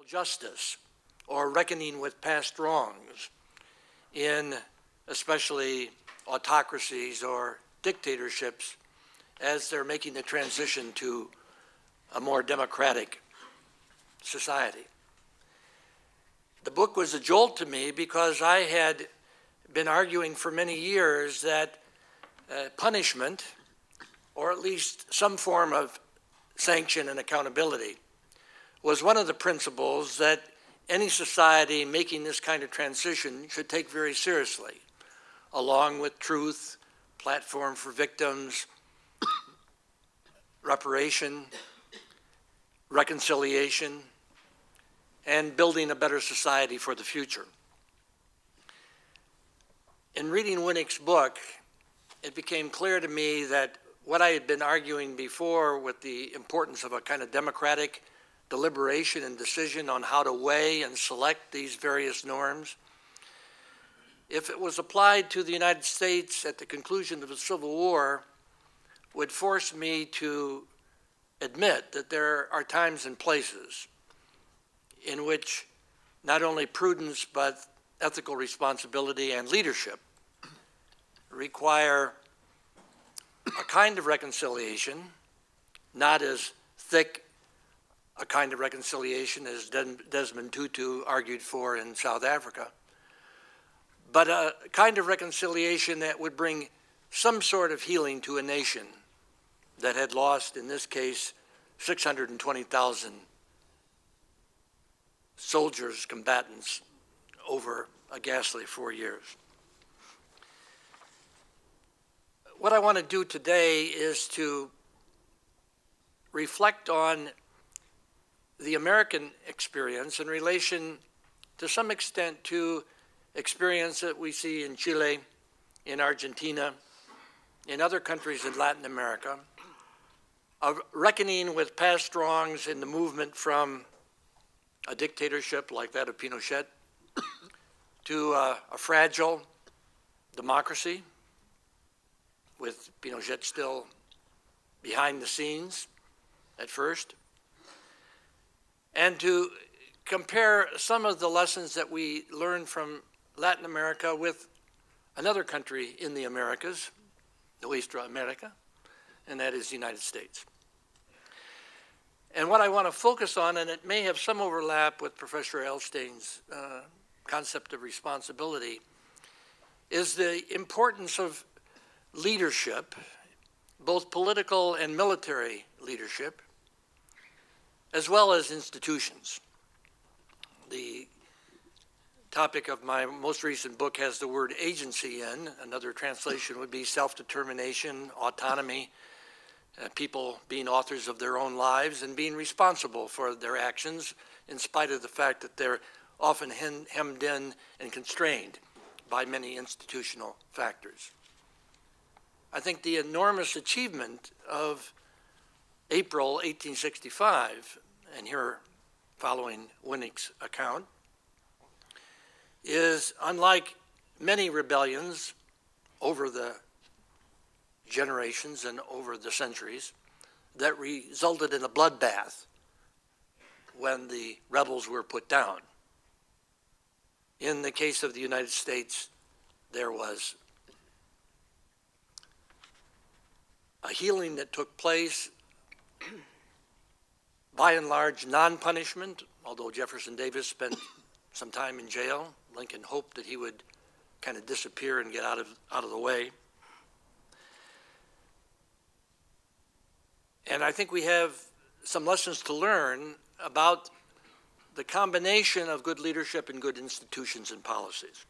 justice or reckoning with past wrongs in especially autocracies or dictatorships as they're making the transition to a more democratic society. The book was a jolt to me because I had been arguing for many years that punishment, or at least some form of sanction and accountability, was one of the principles that any society making this kind of transition should take very seriously, along with truth, platform for victims, reparation, reconciliation, and building a better society for the future. In reading Winnick's book, it became clear to me that what I had been arguing before with the importance of a kind of democratic deliberation and decision on how to weigh and select these various norms, if it was applied to the United States at the conclusion of the Civil War, would force me to admit that there are times and places in which not only prudence but ethical responsibility and leadership require a kind of reconciliation, not as thick a kind of reconciliation as Desmond Tutu argued for in South Africa, but a kind of reconciliation that would bring some sort of healing to a nation that had lost, in this case, 620,000 soldiers, combatants, over a ghastly 4 years. What I want to do today is to reflect on the American experience in relation to some extent to experience that we see in Chile, in Argentina, in other countries in Latin America, of reckoning with past wrongs in the movement from a dictatorship like that of Pinochet to a fragile democracy, with Pinochet still behind the scenes at first, and to compare some of the lessons that we learned from Latin America with another country in the Americas, Nuestra America, and that is the United States. And what I want to focus on, and it may have some overlap with Professor Elstein's concept of responsibility, is the importance of leadership, both political and military leadership, as well as institutions. The topic of my most recent book has the word agency in. Another translation would be self-determination, autonomy, people being authors of their own lives and being responsible for their actions in spite of the fact that they're often hemmed in and constrained by many institutional factors. I think the enormous achievement of April 1865, and here following Winnick's account, is unlike many rebellions over the generations and over the centuries that resulted in a bloodbath when the rebels were put down. In the case of the United States, there was a healing that took place, by and large, non-punishment, although Jefferson Davis spent some time in jail. Lincoln hoped that he would kind of disappear and get out of the way. And I think we have some lessons to learn about the combination of good leadership and good institutions and policies.